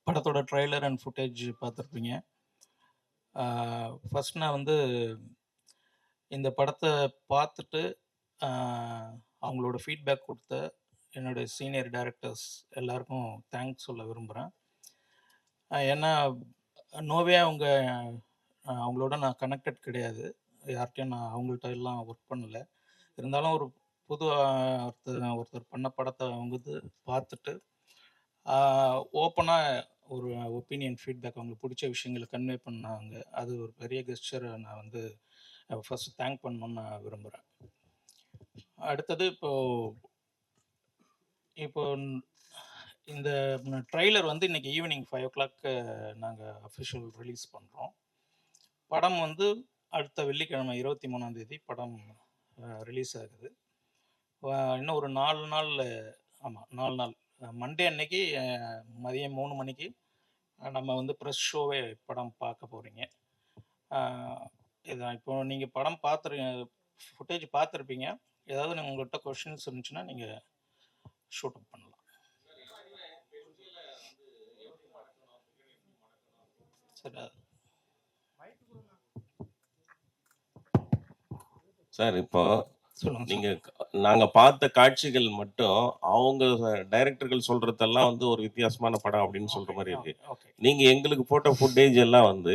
படத்தோட trailer and footage பார்த்துருப்பீங்க. First நான் வந்து இந்த படத்த பார்த்துட்டு, ஆ அவங்களோட ஃபீட்பேக் குடுத்த என்னுடைய சீனியர் டைரக்டர்ஸ் எல்லாருக்கும் தேங்க்ஸ் சொல்ல விரும்புறேன். ஏன்னா, நோவே அவங்களோட நான் கனெக்டட் கிடையாது. யார்ட்டயும் நான் அவங்கள்ட்ட எல்லாம் ஒர்க் பண்ணல. இருந்தாலும் ஒரு புது ஒருத்தர் பண்ண படத்த அவங்க வந்து பார்த்துட்டு, ஆ ஓப்பனா ஒரு ஒப்பீனியன் ஃபீட்பேக் அவங்களுக்கு புடிச்ச விஷயங்கள கன்வே பண்ணாங்க. அது ஒரு பெரிய கெஸ்சர நான் வந்து ஃபர்ஸ்ட் தேங்க் பண்ணணும்னு நான் விரும்புறேன். அடுத்தது இப்போ இப்போ இந்த ட்ரெய்லர் வந்து இன்னைக்கு ஈவினிங் 5:00 நாங்க அஃபிஷியல் ரிலீஸ் பண்றோம். படம் வந்து அடுத்த வெள்ளிக்கிழமை 23ஆம் தேதி படம் ரிலீஸ் ஆகுது. இன்னும் ஒரு 4 நாள்ல ஆமா 4 நாள். மண்டே அன்னைக்கு மதியம் 3 மணிக்கு நம்ம வந்து பிரஸ் ஷோவே படம் பார்க்க போறீங்க. ஆ இதான் இப்போ நீங்க படம் ஃபுட்டேஜ் பார்த்துருப்பீங்க. ஏதாவது உங்கள்ட்ட கொஸ்டின்ஸ் இருந்துச்சுன்னா நீங்க ஷூட் அப் பண்ணலாம். சரி. சார் இப்போ சொல்லுங்க சார். நீங்க நாங்க பார்த்த காட்சிகள் மட்டும் அவங்க டைரக்டர்கள் சொல்றதெல்லாம் வந்து ஒரு வித்தியாசமான படம் அப்படின்னு சொல்ற மாதிரி இருக்கு. ஓகே. நீங்க எங்களுக்கு போட்ட ஃபுட்டேஜ் எல்லாம் வந்து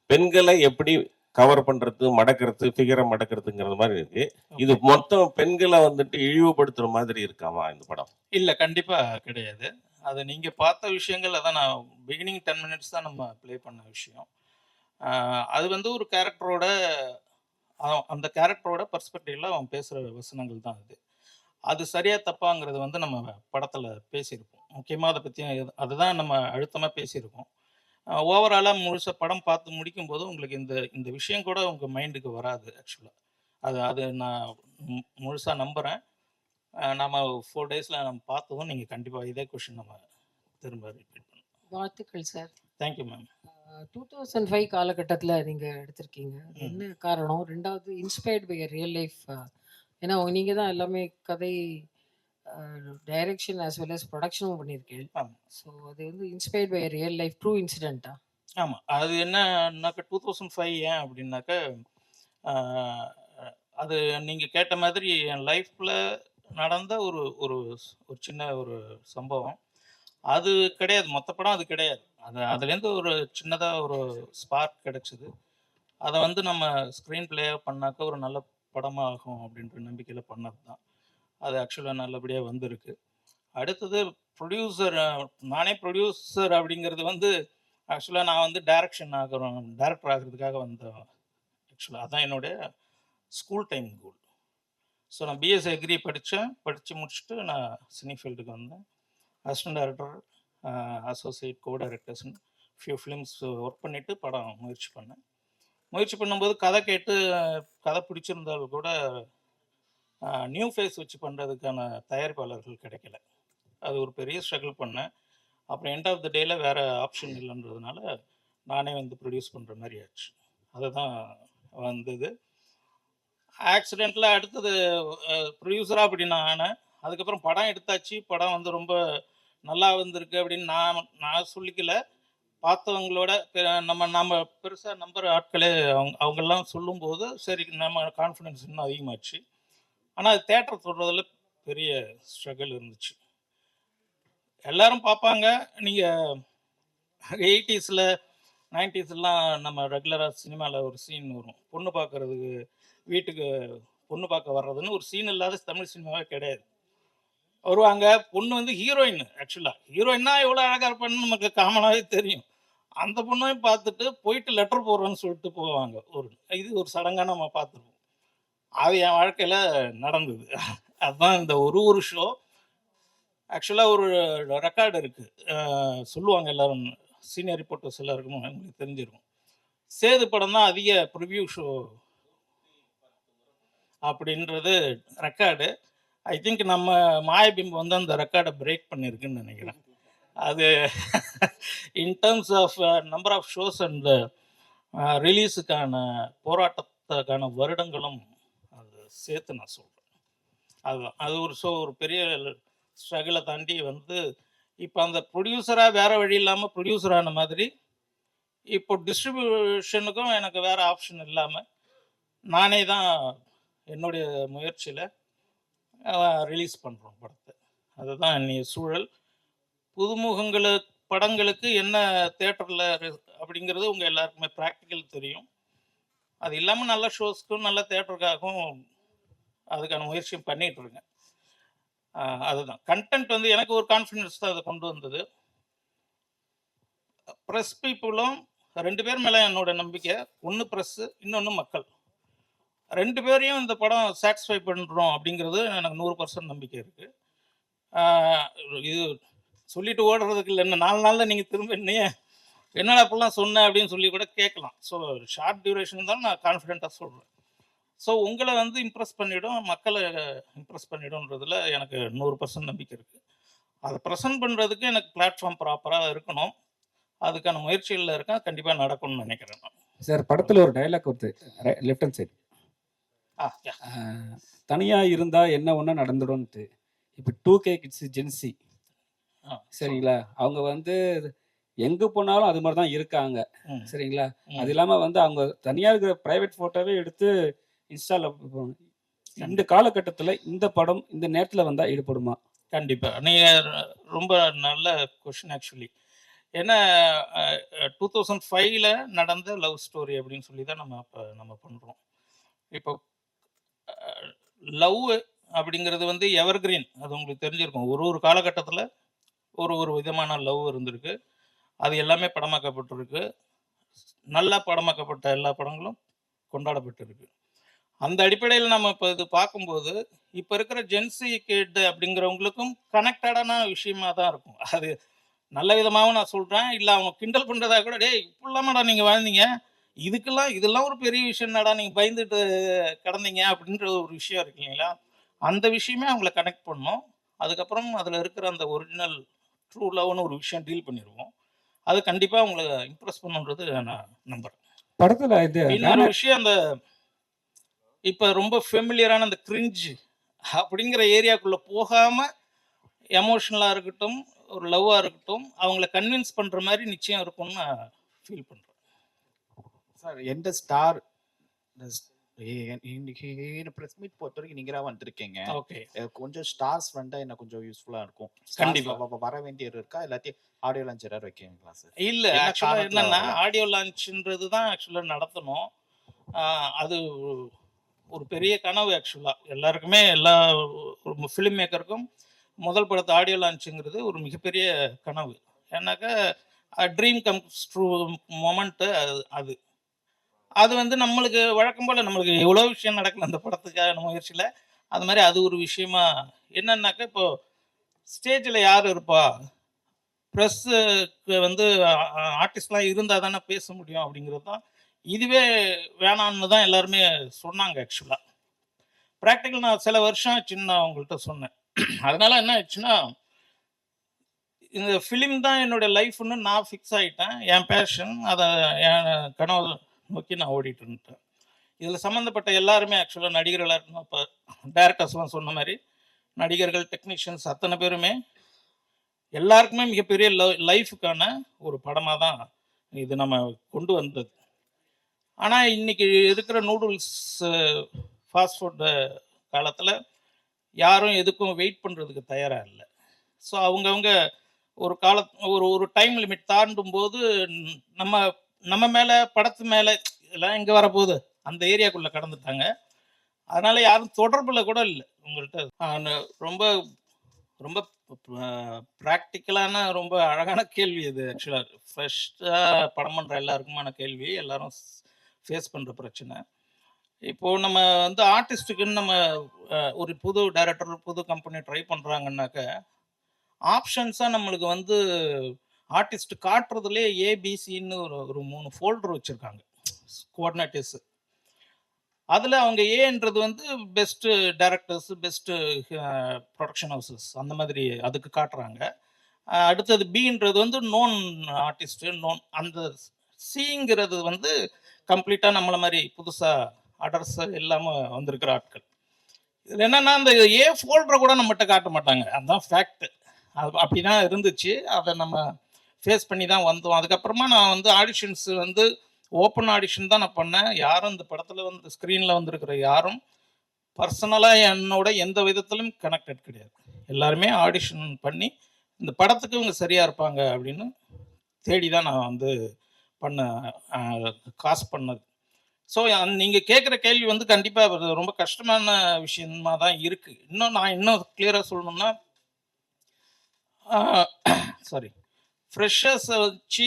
பெண்களை எப்படி கவர் பண்றது, மடக்கிறது, ஃபிகரை மடக்கிறதுங்கிற மாதிரி இருக்கு. இது மொத்தம் பெண்களை வந்துட்டு இழிவுபடுத்துற மாதிரி இருக்காமா இந்த படம்? இல்ல கண்டிப்பா கிடையாது. அது நீங்க பார்த்த விஷயங்கள் அதான் நான் பிகினிங் 10 மினிட்ஸ் தான் நம்ம ப்ளே பண்ண விஷயம். அது வந்து ஒரு கேரக்டரோட அந்த கேரக்டரோட பெர்ஸ்பெக்டிவ்ல அவன் பேசுற வசனங்கள் தான் அது. அது சரியா தப்பாங்கிறது வந்து நம்ம படத்துல பேசியிருப்போம். முக்கியமா அத பத்தி அதுதான் நம்ம அழுத்தமா பேசியிருக்கோம். ஓவராலா முழுசா படம் பார்த்து முடிக்கும்போது உங்களுக்கு இந்த இந்த விஷயம் கூட உங்க மைண்டுக்கு வராது ஆக்சுவலா. அது அது நான் முழுசா நம்புறேன். நாம 4 டேஸ்ல நம்ம பார்த்ததும் நீங்க கண்டிப்பா இதே கொஸ்டின் நம்ம திரும்ப ரிப்பீட் பண்ணலாம். வாழ்த்துக்கள் சார். Thank you ma'am. 2005 காலகட்டத்துல நீங்க எடுத்திருக்கீங்க. என்ன காரணம்? 2வது இன்ஸ்பயர்ட் பை ரியல் லைஃப். ஏன்னா நீங்க தான் எல்லாமே கதை, டைரக்ஷன் ஆஸ் வெல் அஸ் ப்ரொடக்ஷனும் பண்ணியிருக்கீங்க. ஆமா. ஸோ அது வந்து inspired by real life true இன்சிடென்ட்டா? ஆமா. அது என்னன்னாக்க 2005 ஏன் அப்படின்னாக்க, ஆ அது நீங்க கேட்ட மாதிரி என் லைஃப்ல நடந்த ஒரு ஒரு ஒரு சின்ன ஒரு சம்பவம். அது கிடையாது. மொத்த படம் அது கிடையாது. அதுலேருந்து ஒரு சின்னதா ஒரு ஸ்பார்க் கிடைச்சது. அத வந்து நம்ம ஸ்க்ரீன் பிளேயா பண்ணாக்க ஒரு நல்ல படமா ஆகும் அப்படின்ற நம்பிக்கையில பண்ணது தான். அது ஆக்சுவலா நல்லபடியா வந்திருக்கு. அடுத்தது ப்ரொடியூசர் நானே ப்ரொடியூசர் அப்படிங்கிறது வந்து ஆக்சுவலா நான் வந்து டைரக்டர் ஆகுறதுக்காக வந்தேன். ஆக்சுவலா அதான் என்னுடைய ஸ்கூல் டைம் கோல். ஸோ நான் பிஎஸ்சி அக்ரி படித்தேன். படித்து முடிச்சுட்டு நான் சினி ஃபீல்டுக்கு வந்தேன். அசிஸ்டன்ட் டைரக்டர், அசோசியேட், கோ டைரக்டர்ஸ்னு ஃபியூ ஃபிலிம்ஸ் ஒர்க் பண்ணிவிட்டு படம் முயற்சி பண்ணேன். முயற்சி பண்ணும்போது கதை கேட்டு கதை பிடிச்சிருந்தாலும் கூட நியூ ஃபேஸ் வச்சு பண்ணுறதுக்கான தயாரிப்பாளர்கள் கிடைக்கல. அது ஒரு பெரிய ஸ்ட்ரகிள் பண்ணேன். அப்புறம் எண்ட் ஆஃப் த டேல வேறு ஆப்ஷன் இல்லைன்றதுனால நானே வந்து ப்ரொடியூஸ் பண்ணுற மாதிரி ஆச்சு. அதுதான் வந்தது. ஆக்சிடென்ட்ல அடுத்தது ப்ரொடியூசரா அப்படி நான் ஆனேன். அதுக்கப்புறம் படம் எடுத்தாச்சு. படம் வந்து ரொம்ப நல்லா வந்திருக்கு அப்படின்னு நான் சொல்லிக்கல. பார்த்தவங்களோட நம்ம நம்ம பெருசா நம்புற ஆட்களே அவங்கெல்லாம் சொல்லும்போது, சரி நம்ம கான்ஃபிடன்ஸ் இன்னும் அதிகமாச்சு. ஆனா அது தியேட்டர் தொடுறதுல பெரிய ஸ்ட்ரகிள் இருந்துச்சு. எல்லாரும் பார்ப்பாங்க. நீங்க 80ஸ்ல 90ஸ்லாம் நம்ம ரெகுலரா சினிமால ஒரு சீன் வரும். பொண்ணு பார்க்கறதுக்கு வீட்டுக்கு பொண்ணு பார்க்க வர்றதுன்னு ஒரு சீன் இல்லாத தமிழ் சினிமாவே கிடையாது. வருவாங்க. பொண்ணு வந்து ஹீரோயின் ஆக்சுவலா. ஹீரோயின்னா எவ்வளோ அழகா இருப்பான்னு நமக்கு காமனாவே தெரியும். அந்த பொண்ணையும் பார்த்துட்டு போயிட்டு லெட்டர் போடுறேன்னு சொல்லிட்டு போவாங்க. இது ஒரு சடங்கா நம்ம பார்த்துருப்போம். அது என் வாழ்க்கையில நடந்தது. அதுதான் இந்த ஒரு ஷோ. ஆக்சுவலா ஒரு ரெக்கார்டு இருக்கு. சொல்லுவாங்க எல்லாரும் சீனியர் ரிப்போர்ட்டர்ஸ் எல்லாருக்கும் உங்களுக்கு தெரிஞ்சிருக்கும். சேது படம் தான் அதிக ப்ரிவ்யூ ஷோ அப்படின்றது ரெக்கார்டு. ஐ திங்க் நம்ம மாயபிம்பம் வந்து அந்த ரெக்கார்டை பிரேக் பண்ணியிருக்குன்னு நினைக்கிறேன். அது in terms of number of shows and ரிலீஸுக்கான போராட்டத்துக்கான வருடங்களும் அது சேர்த்து நான் சொல்கிறேன். அதுதான் அது ஒரு பெரிய ஸ்ட்ரகிளை தாண்டி வந்து இப்போ அந்த ப்ரொடியூசராக வேற வழி இல்லாமல் ப்ரொடியூசர் ஆன மாதிரி இப்போ டிஸ்ட்ரிபியூஷனுக்கும் எனக்கு வேற ஆப்ஷன் இல்லாமல் நானே தான் என்னுடைய முயற்சியில் ரிலீஸ் பண்ணுறோம் படத்தை. அதுதான் இன்னைய சூழல். புதுமுகங்களு படங்களுக்கு என்ன தேட்டரில் அப்படிங்கிறது உங்கள் எல்லாருக்குமே ப்ராக்டிக்கல் தெரியும். அது இல்லாமல் நல்ல ஷோஸ்க்கும் நல்ல தேட்டருக்காகவும் அதுக்கான முயற்சியும் பண்ணிட்டு இருக்கேன். அதுதான் கண்டென்ட் வந்து எனக்கு ஒரு கான்ஃபிடன்ஸ் தான் அதை கொண்டு வந்தது. ப்ரெஸ் பீப்புளும் 2 பேர் மேலே என்னோட நம்பிக்கை. ஒன்று ப்ரெஸ்ஸு, இன்னொன்று மக்கள். 2 பேரையும் இந்த படம் சாட்டிஸ்ஃபை பண்ணுறோம் அப்படிங்கிறது எனக்கு 100% நம்பிக்கை இருக்குது. இது சொல்லிட்டு ஓடுறதுக்கு இல்லை, இன்னும் 4 நாளில் நீங்கள் திரும்ப என்னடா அப்படிலாம் சொன்னேன் அப்படின்னு சொல்லி கூட கேட்கலாம். ஸோ ஷார்ட் டியூரேஷன் தான் நான் கான்ஃபிடென்ட்டாக சொல்கிறேன். ஸோ உங்களை வந்து இம்ப்ரெஸ் பண்ணிவிடும், மக்களை இம்ப்ரெஸ் பண்ணிவிடும்ன்றதுல எனக்கு 100% நம்பிக்கை இருக்குது. அதை ப்ரெசென்ட் பண்ணுறதுக்கு எனக்கு பிளாட்ஃபார்ம் ப்ராப்பராக இருக்கணும். அதுக்கான முயற்சிகளில் இருக்கேன். கண்டிப்பாக நடக்கும்னு நினைக்கிறேன் நான். சார் படத்தில் ஒரு டைலாக் வருது, லெஃப்ட் ஹேண்ட் சைடு, yeah. தனியாக இருந்தால் என்ன ஒன்றா நடந்துடும்ட்டு. இப்போ 2K கிட்ஸ் ஜென்சி சரிங்களா, அவங்க வந்து எங்கே போனாலும் அது மாதிரி தான் இருக்காங்க சரிங்களா. அது இல்லாமல் வந்து அவங்க தனியாக இருக்கிற ப்ரைவேட் ஃபோட்டோவே எடுத்து இன்ஸ்டாவில் இந்த காலகட்டத்தில் இந்த படம் இந்த நேரத்தில் வந்தால் ஈடுபடுமா? கண்டிப்பாக. நீங்கள் ரொம்ப நல்ல கொஷின் ஆக்சுவலி. ஏன்னா 2005 நடந்த லவ் ஸ்டோரி அப்படின்னு சொல்லி தான் நம்ம பண்ணுறோம். இப்போ லவ் அப்படிங்கிறது வந்து எவர்கிரீன், அது உங்களுக்கு தெரிஞ்சிருக்கும். ஒரு காலகட்டத்தில் ஒரு விதமான லவ் இருந்திருக்கு. அது எல்லாமே படமாக்கப்பட்டிருக்கு. நல்லா படமாக்கப்பட்ட எல்லா படங்களும் கொண்டாடப்பட்டிருக்கு. அந்த அடிப்படையில் நம்ம இப்போ இது பார்க்கும்போது இப்போ இருக்கிற ஜென்சி கிட் அப்படிங்கிறவங்களுக்கும் கனெக்டடான விஷயமா தான் இருக்கும். அது நல்ல விதமாகவும் நான் சொல்கிறேன், இல்லை அவங்க கிண்டல் பண்ணுறதா கூட, டேய் இப்படிலாமாடா நீங்கள் வாழ்ந்தீங்க, இதெல்லாம் ஒரு பெரிய விஷயம் தான்டா, நீங்கள் பயந்துட்டு கிடந்தீங்க அப்படின்ற ஒரு விஷயம் இருக்கு இல்லைங்களா. அந்த விஷயமே அவங்கள கனெக்ட் பண்ணோம். அதுக்கப்புறம் அதில் இருக்கிற அந்த ஒரிஜினல் ட்ரூ லவ்னு ஒரு விஷயம் டீல் பண்ணிடுவோம். அது கண்டிப்பாக உங்களை இம்ப்ரெஸ் பண்ணுன்றது நான் நம்புகிறேன். படத்தில் இது இன்னொரு விஷயம், அந்த இப்போ ரொம்ப ஃபெமிலியரான அந்த கிரிஞ்ச் அப்படிங்கிற ஏரியாக்குள்ளே போகாமல் எமோஷனலாக இருக்கட்டும், ஒரு லவ்வாக இருக்கட்டும், அவங்கள கன்வின்ஸ் பண்ணுற மாதிரி நிச்சயம் இருக்கும்னு நான் ஃபீல் பண்ணுறேன். சார் எந்த ஸ்டார் இன்னைக்கு ப்ரெஸ் மீட் பொறுத்த வரைக்கும் நீங்க வந்திருக்கீங்க. ஓகே, கொஞ்சம் ஸ்டார்ஸ் வந்தா என்ன கொஞ்சம் யூஸ்ஃபுல்லா இருக்கும். கண்டிப்பா. வர வேண்டியது இருக்கா, எல்லாத்தையும் ஆடியோ லான்ச் ஏதாவது வைக்கீங்களா சார்? இல்லை, ஆக்சுவலாக என்னன்னா ஆடியோ லான்ச்ன்றது தான் ஆக்சுவலாக நடத்தணும். அது ஒரு பெரிய கனவு ஆக்சுவலாக எல்லாருக்குமே, எல்லா ஃபிலிம் மேக்கருக்கும் முதல் படத்தை ஆடியோ லான்ச்சுங்கிறது ஒரு மிகப்பெரிய கனவு. ஏன்னாக்கா ட்ரீம் கம்ஸ் ட்ரூ மொமெண்ட்டு அது. அது வந்து நம்மளுக்கு வழக்கம் போல் நம்மளுக்கு எவ்வளோ விஷயம் நடக்கல அந்த படத்துக்கான முயற்சியில். அது மாதிரி அது ஒரு விஷயமா என்னன்னாக்கா, இப்போது ஸ்டேஜில் யார் இருப்பா, ப்ரெஸ்ஸுக்கு வந்து ஆர்டிஸ்ட்லாம் இருந்தால் தானே பேச முடியும் அப்படிங்கிறது தான். இதுவே வேணான்னு தான் எல்லாருமே சொன்னாங்க. ஆக்சுவலாக ப்ராக்டிக்கல் நான் சில வருஷம் ஆச்சுன்னு நான் உங்கள்கிட்ட சொன்னேன். அதனால என்ன ஆச்சுன்னா, இந்த ஃபிலிம் தான் என்னோட லைஃப்னு நான் ஃபிக்ஸ் ஆகிட்டேன். என் பேஷன், அதை என் கனவு நோக்கி நான் ஓடிட்டு இருந்துட்டேன். இதில் சம்மந்தப்பட்ட எல்லாருமே ஆக்சுவலாக நடிகர்களாக இருக்கணும். இப்போ டேரக்டர்ஸ்லாம் சொன்ன மாதிரி நடிகர்கள், டெக்னீஷியன்ஸ் அத்தனை பேருமே எல்லாருக்குமே மிகப்பெரிய லைஃபுக்கான ஒரு படமாக தான் இது நம்ம கொண்டு வந்தது. ஆனால் இன்னைக்கு இருக்கிற நூடுல்ஸ் ஃபாஸ்ட் ஃபுட்டு காலத்தில் யாரும் எதுக்கும் வெயிட் பண்ணுறதுக்கு தயாராக இல்லை. ஸோ அவங்கவுங்க ஒரு டைம் லிமிட் தாண்டும் போது நம்ம மேலே, படத்து மேலே எல்லாம் எங்கே வரப்போகுது அந்த ஏரியாக்குள்ளே கடந்துட்டாங்க. அதனால் யாரும் தொடர்பில் கூட இல்லை உங்கள்கிட்ட. ரொம்ப ரொம்ப ப்ராக்டிக்கலான ரொம்ப அழகான கேள்வி இது. ஆக்சுவலாக ஃப்ரெஷ்ஷாக படம் பண்ணுற எல்லாருக்குமான கேள்வி, எல்லாரும் ஃபேஸ் பண்ணுற பிரச்சனை. இப்போது நம்ம வந்து ஆர்டிஸ்ட்டுக்குன்னு நம்ம ஒரு புது டைரக்டர், புது கம்பெனி ட்ரை பண்ணுறாங்கன்னாக்க, ஆப்ஷன்ஸாக நம்மளுக்கு வந்து ஆர்டிஸ்ட் காட்டுறதுலேயே ஏபிசின்னு ஒரு 3 ஃபோல்டர் வச்சுருக்காங்க, கோஆர்டினேட்டர்ஸு. அதில் அவங்க ஏன்றது வந்து best directors, best production houses அந்த மாதிரி அதுக்கு காட்டுறாங்க. அடுத்தது பின்றது வந்து நோன் ஆர்டிஸ்ட்டு, அந்த சிங்கிறது வந்து கம்ப்ளீட்டாக நம்மளை மாதிரி புதுசாக அடர்ஸ் இல்லாமல் வந்திருக்கிற ஆட்கள். இதில் என்னென்னா, அந்த ஏ ஃபோல்டரை கூட நம்மகிட்ட காட்ட மாட்டாங்க. அதுதான் ஃபேக்ட். அது அப்படி தான் இருந்துச்சு. அதை நம்ம ஃபேஸ் பண்ணி தான் வந்தோம். அதுக்கப்புறமா நான் வந்து ஆடிஷன்ஸ் வந்து ஓப்பன் ஆடிஷன் தான் நான் பண்ணேன். யாரும் இந்த படத்தில் வந்து ஸ்க்ரீனில் வந்திருக்கிற யாரும் பர்சனலாக என்னோட எந்த விதத்திலும் கனெக்டட் கிடையாது. எல்லாருமே ஆடிஷன் பண்ணி இந்த படத்துக்கு இவங்க சரியாக இருப்பாங்க அப்படின்னு தேடி தான் நான் வந்து பண்ண காசு பண்ணது. ஸோ நீங்கள் கேட்குற கேள்வி வந்து கண்டிப்பாக ரொம்ப கஷ்டமான விஷயமா தான் இருக்குது. இன்னும் கிளியராக சொல்லணும்னா சாரி ஃப்ரெஷர்ஸை வச்சு,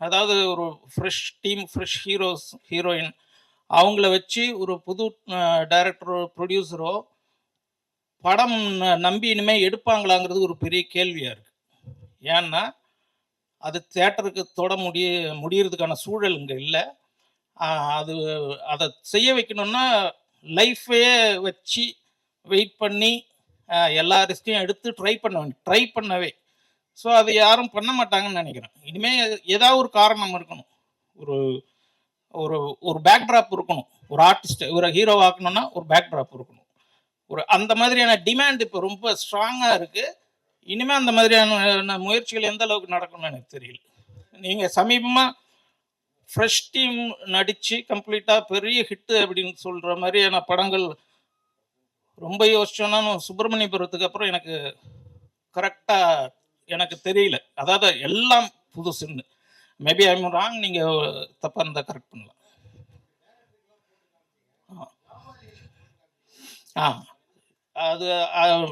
அதாவது ஒரு ஃப்ரெஷ் டீம், ஃப்ரெஷ் ஹீரோயின் அவங்கள வச்சு ஒரு புது டைரக்டரோ ப்ரொடியூசரோ படம் நம்பி இனிமேல் எடுப்பாங்களாங்கிறது ஒரு பெரிய கேள்வியாக இருக்குது. ஏன்னா அது தேட்டருக்கு முடியறதுக்கான சூழல் இங்கே இல்லை. அது அதை செய்ய வைக்கணும்னா லைஃபே வச்சு வெயிட் பண்ணி எல்லா ரிஸ்கையும் எடுத்து ட்ரை பண்ணவே. ஸோ அது யாரும் பண்ண மாட்டாங்கன்னு நினைக்கிறேன். இனிமேல் ஏதாவது ஒரு காரணம் இருக்கணும், ஒரு ஒரு ஒரு பேக்ட்ராப் இருக்கணும். ஒரு ஆர்டிஸ்ட் ஒரு ஹீரோ ஆக்கணும்னா ஒரு பேக்ட்ராப் இருக்கணும். அந்த மாதிரியான டிமாண்ட் இப்போ ரொம்ப ஸ்ட்ராங்காக இருக்குது. இனிமேல் அந்த மாதிரியான முயற்சிகள் எந்த அளவுக்கு நடக்கும்னு எனக்கு தெரியல. நீங்கள் சமீபமாக ஃப்ரெஷ் டீம் நடித்து கம்ப்ளீட்டாக பெரிய ஹிட்டு அப்படின்னு சொல்கிற மாதிரியான படங்கள் ரொம்ப யோசிச்சோன்னா சுப்பிரமணியபுரத்துக்கு அப்புறம் எனக்கு கரெக்டாக எனக்கு தெரியல. அதாவது எல்லாம் புதுசுன்னு. மேபி ஐ எம் ராங், நீங்கள் தப்பாக இருந்தால் கரெக்ட் பண்ணலாம். அது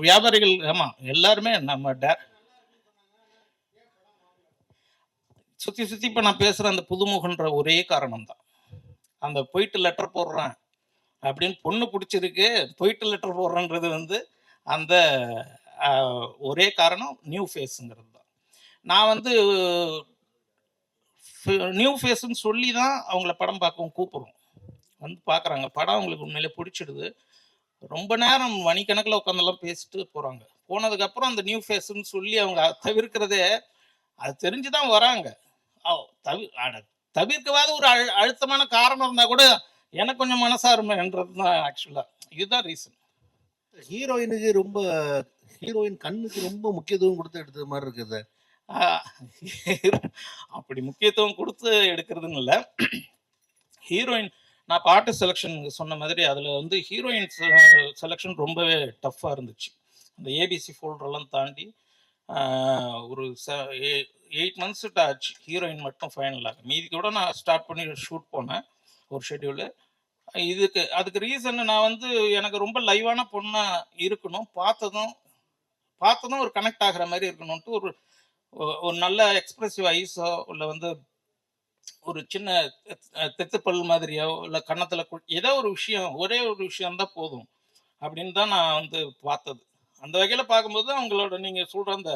வியாபாரிகள், ஆமாம், எல்லாருமே நம்ம சுற்றி இப்போ நான் பேசுகிற அந்த புதுமுகன்ற ஒரே காரணம் தான். அந்த போயிட்டு லெட்டர் போடுறேன் அப்படின்னு பொண்ணு பிடிச்சிருக்கு, போயிட்டு லெட்டர் போடுறேன்றது வந்து அந்த ஒரே காரணம் நியூ ஃபேஸுங்கிறது தான். நான் வந்து நியூ ஃபேஸ்ன்னு சொல்லி தான் அவங்கள படம் பார்க்கவும் கூப்பிட்றோம். வந்து பார்க்குறாங்க, படம் அவங்களுக்கு உண்மையிலே பிடிச்சிடுது. ரொம்ப நேரம் மணிக்கணக்கில் உட்காந்தெல்லாம் பேசிட்டு போகிறாங்க. போனதுக்கப்புறம் அந்த நியூ ஃபேஸ்ன்னு சொல்லி அவங்க தவிர்க்கிறதே, அது தெரிஞ்சு தான் வராங்க. தவிர்க்கவாத ஒரு அழுத்தமான காரணம் இருந்தால் கூட எனக்கு கொஞ்சம் மனசாருமைன்றது தான் ஆக்சுவலாக. இதுதான் ரீசன். ஹீரோயின் கண்ணுக்கு ரொம்ப முக்கியத்துவம் கொடுத்து எடுத்தது மாதிரி இருக்குது. அப்படி முக்கியத்துவம் கொடுத்து எடுக்கிறதுன்னு இல்லை. ஹீரோயின் நான் பாட்டு செலெக்ஷன் சொன்ன மாதிரி அதில் வந்து ஹீரோயின் செலெக்ஷன் ரொம்பவே டஃப்பாக இருந்துச்சு. அந்த ஏபிசி ஃபோல்டரெல்லாம் தாண்டி ஒரு 8 months ஆச்சு ஹீரோயின் மட்டும் ஃபைனலாக. மீதி கூட நான் ஸ்டார்ட் பண்ணி ஷூட் போனேன் ஒரு ஷெட்யூலு. அதுக்கு ரீசன் நான் வந்து எனக்கு ரொம்ப லைவான பொண்ணாக இருக்கணும், பார்த்ததும் ஒரு கனெக்ட் ஆகிற மாதிரி இருக்கணும்ட்டு ஒரு நல்ல எக்ஸ்பிரசிவ் ஐஸோ இல்லை வந்து ஒரு சின்ன தெத்துப்பல் மாதிரியோ இல்லை கன்னத்தில் ஏதோ ஒரு விஷயம், ஒரே ஒரு விஷயம்தான் போதும் அப்படின்னு தான் நான் வந்து பார்த்தது. அந்த வகையில் பார்க்கும்போது அவங்களோட நீங்கள் சொல்கிற அந்த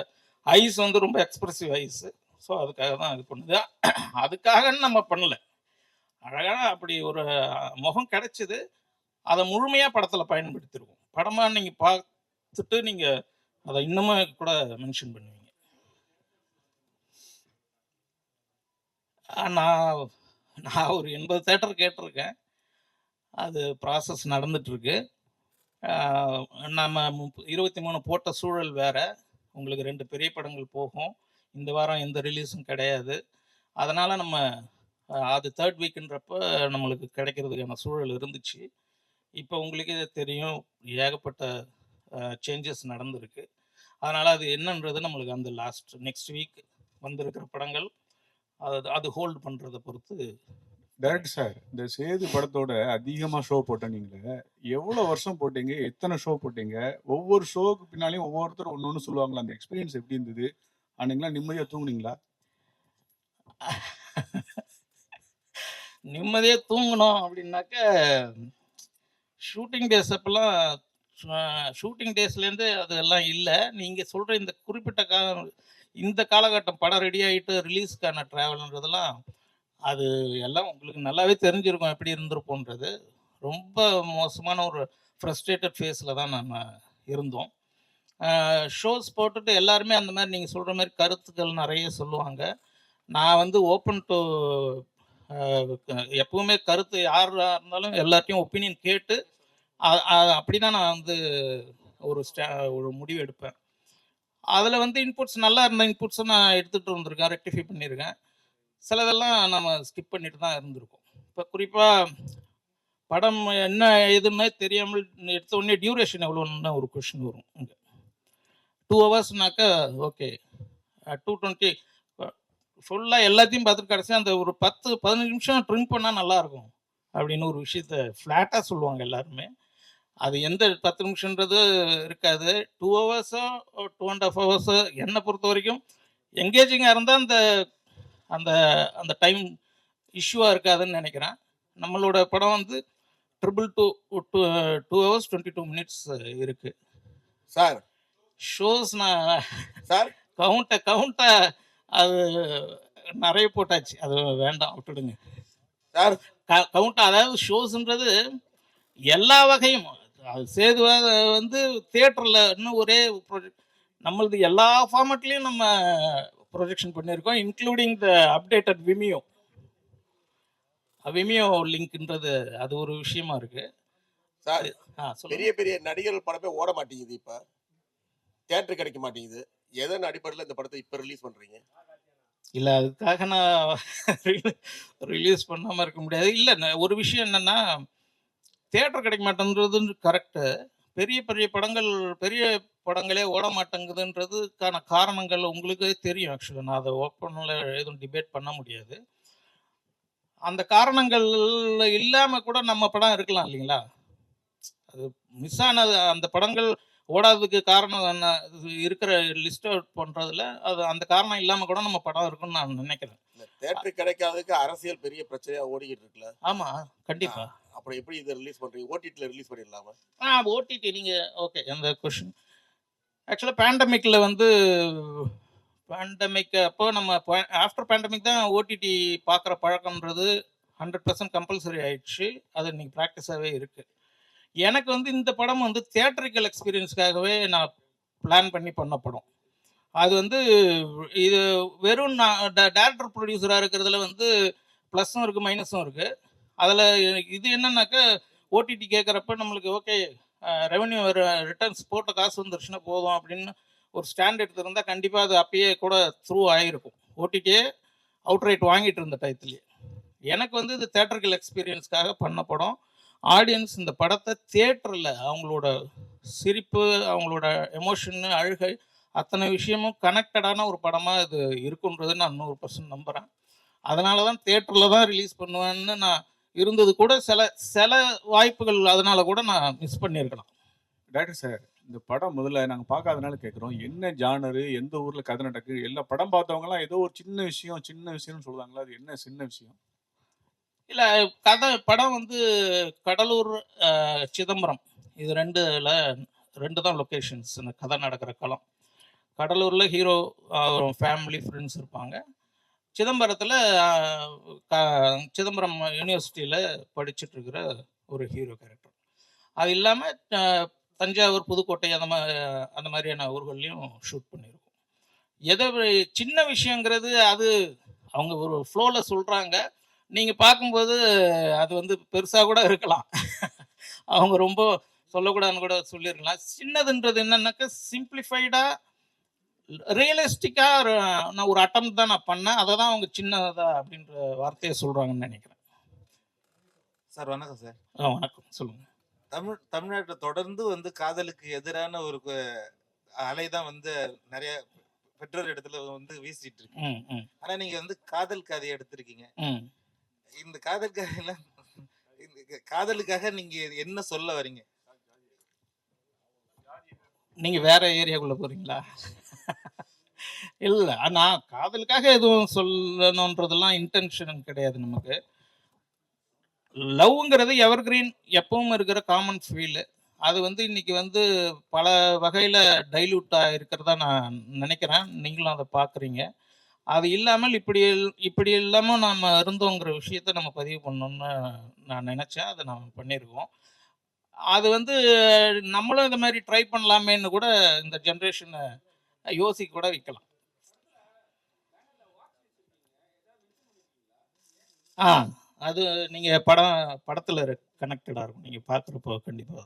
ஐஸ் வந்து ரொம்ப எக்ஸ்பிரசிவ் ஐஸு. ஸோ அதுக்காக தான் இது பண்ணுது. அதுக்காகன்னு நம்ம பண்ணல, அழகான அப்படி ஒரு முகம் கிடைச்சிது. அதை முழுமையாக படத்தில் பயன்படுத்திருக்கோம். படமாக நீங்கள் பார்த்துட்டு நீங்கள் அதை இன்னமும் கூட மென்ஷன் பண்ணுவீங்க. நான் ஒரு 80 தேட்டர் கேட்டிருக்கேன். அது ப்ராசஸ் நடந்துட்டுருக்கு. நம்ம 23 போட்ட சூழல் வேறு. உங்களுக்கு 2 பெரிய படங்கள் போகும். இந்த வாரம் எந்த ரிலீஸும் கிடையாது. அதனால் நம்ம அது 3rd வீக்குன்றப்போ நம்மளுக்கு கிடைக்கிறதுக்கான சூழல் இருந்துச்சு. இப்போ உங்களுக்கே தெரியும், ஏகப்பட்ட சேஞ்சஸ் நடந்திருக்கு. அதனால் அது என்னன்றது நம்மளுக்கு அந்த நெக்ஸ்ட் வீக் வந்திருக்கிற படங்கள் அது ஹோல்டு பண்ணுறதை பொறுத்து. டைரக்டர் சார், இந்த சேது படத்தோட அதிகமாக ஷோ போட்டேன். நீங்கள் எவ்வளோ வருஷம் போட்டீங்க, எத்தனை ஷோ போட்டீங்க? ஒவ்வொரு ஷோவுக்கு பின்னாலையும் ஒவ்வொருத்தரும் ஒன்று ஒன்று சொல்லுவாங்களா? அந்த எக்ஸ்பீரியன்ஸ் எப்படி இருந்தது? அன்னைக்கெல்லாம் நிம்மதியாக தூங்குனீங்களா? நிம்மதியாக தூங்கணும் அப்படின்னாக்க ஷூட்டிங் டேஸ் அப்போல்லாம், ஷூட்டிங் டேஸ்லேருந்து அதெல்லாம் இல்லை. நீங்கள் சொல்கிற இந்த குறிப்பிட்ட இந்த காலகட்டம் படம் ரெடி ஆகிட்டு ரிலீஸுக்கான ட்ராவல்ன்றதெல்லாம் அது எல்லாம் உங்களுக்கு நல்லாவே தெரிஞ்சிருக்கும் எப்படி இருந்திருப்போன்றது. ரொம்ப மோசமான ஒரு ஃப்ரஸ்ட்ரேட்டட் ஃபேஸில் தான் நம்ம இருந்தோம். ஷோஸ் போட்டுட்டு எல்லாருமே அந்த மாதிரி நீங்கள் சொல்கிற மாதிரி கருத்துக்கள் நிறைய சொல்லுவாங்க. நான் வந்து ஓப்பன் டு எப்பவுமே கருத்து யாராக இருந்தாலும் எல்லாத்தையும் ஒப்பீனியன் கேட்டு அப்படி தான் நான் வந்து ஒரு முடிவு எடுப்பேன். அதில் வந்து இன்புட்ஸ் நல்லா இருந்த இன்புட்ஸை நான் எடுத்துகிட்டு வந்திருக்கேன், ரெக்டிஃபை பண்ணியிருக்கேன். சிலதெல்லாம் நம்ம ஸ்கிப் பண்ணிட்டு தான் இருந்திருக்கோம். இப்போ குறிப்பாக படம் என்ன ஏதுன்னே தெரியாமல் எடுத்த உடனே டியூரேஷன் எவ்வளோன்னு ஒரு கொஷின் வரும் இங்கே. 2 ஹவர்ஸ்னாக்கா ஓகே, 220 ஃபுல்லாக எல்லாத்தையும் பார்த்துட்டு கடைசியாக அந்த ஒரு 10-15 நிமிஷம் ட்ரிம் பண்ணால் நல்லாயிருக்கும் அப்படின்னு ஒரு விஷயத்த ஃப்ளாட்டாக சொல்லுவாங்க எல்லாருமே. அது எந்த 10 நிமிஷன்றது இருக்காது. 2 ஹவர்ஸோ 2.5 ஹவர்ஸோ என்னை பொறுத்த வரைக்கும் எங்கேஜிங்காக இருந்தால் அந்த அந்த அந்த டைம் இஷ்யூவாக இருக்காதுன்னு நினைக்கிறேன். நம்மளோட படம் வந்து 2 ஹவர்ஸ் 22 மினிட்ஸ் இருக்குது சார். ஷோஸ். நான் சார் கவுண்ட்டை அது நிறைய போட்டாச்சு, அது வேண்டாம், விட்டுடுங்க சார். கவுண்ட்டை. அதாவது ஷோஸ்ன்றது எல்லா வகையும், அது சேதுவாக வந்து தியேட்டரில் இன்னும் ஒரே ப்ரொஜெக்ட் நம்மளது எல்லா ஃபார்மேட்லேயும் நம்ம ப்ரொஜெக்ஷன் பண்ணியிருக்கோம், இன்க்ளூடிங் த அப்டேட்டட் விமியோ லிங்க்ன்றது அது ஒரு விஷயமா இருக்கு சார், சொல்லுங்க. பெரிய பெரிய நடிகர்கள் படமே ஓட மாட்டேங்குது, இப்ப தியேட்டர் கிடைக்க மாட்டேங்குது. எதன் அடிப்படையில் இந்த படத்தை இப்ப ரிலீஸ் பண்றீங்க? இல்லை, அதுக்காக நான் ரிலீஸ் பண்ணாமல் இருக்க முடியாது. இல்லை, ஒரு விஷயம் என்னென்னா, தியேட்டர் கிடைக்க மாட்டேன்றது கரெக்டு. பெரிய பெரிய படங்களே ஓட மாட்டேங்குதுன்றதுக்கான காரணங்கள் உங்களுக்கு தெரியும். ஆக்சுவலாக நான் அதை ஓப்பனில் எதுவும் டிபேட் பண்ண முடியாது. அந்த காரணங்கள் இல்லாமல் கூட நம்ம படம் இருக்கலாம் இல்லைங்களா? அது மிஸ் ஆனது, அந்த படங்கள் ஓடாததுக்கு காரணம் என்ன இருக்கிற லிஸ்ட் அவுட் பண்ணுறதுல அது அந்த காரணம் இல்லாமல் கூட நம்ம படம் இருக்குன்னு நான் நினைக்கிறேன். தியேட்டர் கிடைக்காததுக்கு அரசியல் பெரிய பிரச்சனையா ஓடிக்கிட்டு இருக்குல்ல? ஆமாம், கண்டிப்பாக. அப்புறம் எப்படி இதை ரிலீஸ் பண்ணுறீங்க? ஓடிடியில் ரிலீஸ் பண்ணிடலாமா? ஓடிடி நீங்கள் ஓகே. அந்த கொஷின் ஆக்சுவலாக பேண்டமிக்கில் வந்து பேண்டமிக் அப்போ நம்ம ஆஃப்டர் பேண்டமிக் தான் ஓடிடி பார்க்குற பழக்கம்ன்றது 100% கம்பல்சரி ஆயிடுச்சு. அது இன்னைக்கு ப்ராக்டிஸாகவே இருக்குது. எனக்கு வந்து இந்த படம் வந்து தியேட்டரிக்கல் எக்ஸ்பீரியன்ஸ்க்காகவே நான் பிளான் பண்ணி பண்ண படம். அது வந்து இது வெறும் டேரக்டர் ப்ரொடியூசராக இருக்கிறதுல வந்து ப்ளஸ்ஸும் இருக்குது, மைனஸும் இருக்குது. அதில் இது என்னன்னாக்கா, ஓடிடி கேட்குறப்ப நம்மளுக்கு ஓகே, ரெவன்யூ ரிட்டர்ன்ஸ் போட்ட காசு வந்துருச்சுன்னா போதும் அப்படின்னு ஒரு ஸ்டாண்ட் எடுத்திருந்தால் கண்டிப்பாக அது அப்பயே கூட த்ரூ ஆகிருக்கும். ஓடிடியே அவுட்ரைட் வாங்கிட்டு இருந்த டயத்துலேயே. எனக்கு வந்து இது தியேட்டரிக்கல் எக்ஸ்பீரியன்ஸ்க்காக பண்ண படம். ஆடியன்ஸ் இந்த படத்தை தியேட்டரில் அவங்களோட சிரிப்பு, அவங்களோட எமோஷன்னு, அழுகை, அத்தனை விஷயமும் கனெக்டடான ஒரு படமாக இது இருக்குன்றது நான் 100% நம்புகிறேன். அதனால தான் தியேட்டரில் தான் ரிலீஸ் பண்ணுவேன்னு நான் இருந்தது கூட சில வாய்ப்புகள் அதனால கூட நான் மிஸ் பண்ணியிருக்கலாம். டாக்டர் சார், இந்த படம் முதல்ல நாங்கள் பார்க்காதனால கேட்குறோம், என்ன ஜானரு, எந்த ஊரில் கதை நடக்குது? எல்லா படம் பார்த்தவங்கலாம் ஏதோ ஒரு சின்ன விஷயம்னு சொல்லுவாங்களா? அது என்ன சின்ன விஷயம்? இல்லை, படம் வந்து கடலூர், சிதம்பரம், இது ரெண்டு தான் லொக்கேஷன்ஸ் இந்த கதை நடக்கிற களம். கடலூரில் ஹீரோ ஃபேமிலி ஃப்ரெண்ட்ஸ் இருப்பாங்க. சிதம்பரத்தில் சிதம்பரம் யூனிவர்சிட்டியில் படிச்சுட்டு இருக்கிற ஒரு ஹீரோ கேரக்டர். அது இல்லாமல் தஞ்சாவூர், புதுக்கோட்டை அந்த மாதிரியான ஊர்கள்லையும் ஷூட் பண்ணியிருக்கோம். எதை சின்ன விஷயங்கிறது அது அவங்க ஒரு ஃப்ளோவில் சொல்கிறாங்க, நீங்கள் பார்க்கும்போது அது வந்து பெருசாக கூட இருக்கலாம். அவங்க ரொம்ப சொல்லக்கூடாதுன்னு கூட சொல்லியிருக்கலாம். சின்னதுன்றது என்னன்னாக்கா, சிம்பிளிஃபைடாக ரியலிஸ்டிக்காக நான் ஒரு அட்டம் தான் நான் பண்ணேன். அதை தான் அவங்க சின்னதா அப்படின்ற வார்த்தையை சொல்கிறாங்கன்னு நினைக்கிறேன். சார் வணக்கம் சார். வணக்கம், சொல்லுங்கள். தமிழ்நாட்டில் தொடர்ந்து வந்து காதலுக்கு எதிரான ஒரு அலை தான் வந்து நிறைய பெற்றோர் இடத்துல வந்து வீசிட்டு இருக்கு. ஆனா நீங்க வந்து காதல் கதையை எடுத்திருக்கீங்க. இந்த காதல் கதையில காதலுக்காக நீங்க என்ன சொல்ல வரீங்க? நீங்க வேற ஏரியாக்குள்ள போறீங்களா? இல்லை, நான் காதலுக்காக எதுவும் சொல்லணுன்றதெல்லாம் இன்டென்ஷன் கிடையாது. நமக்கு லவ்ங்கிறது எவர் கிரீன், எப்பவும் இருக்கிற காமன் ஃபீல். அது வந்து இன்னைக்கு வந்து பல வகையில் டைல்யூட்டாக இருக்கிறதா நான் நினைக்கிறேன். நீங்களும் அதை பார்க்குறீங்க. அது இல்லாமல் இப்படி இல்லாமல் நம்ம இருந்தோங்கிற விஷயத்த நம்ம பதிவு பண்ணணும்னு நான் நினச்சேன். அதை நம்ம பண்ணியிருக்கோம். அது வந்து நம்மளும் இந்த மாதிரி ட்ரை பண்ணலாமேன்னு கூட இந்த ஜென்ரேஷனை யோசிக்க கூட வைக்கலாம். அது நீங்கள் படத்தில் கனெக்டடாக இருக்கும். நீங்கள் பார்க்குறப்போ கண்டிப்பாக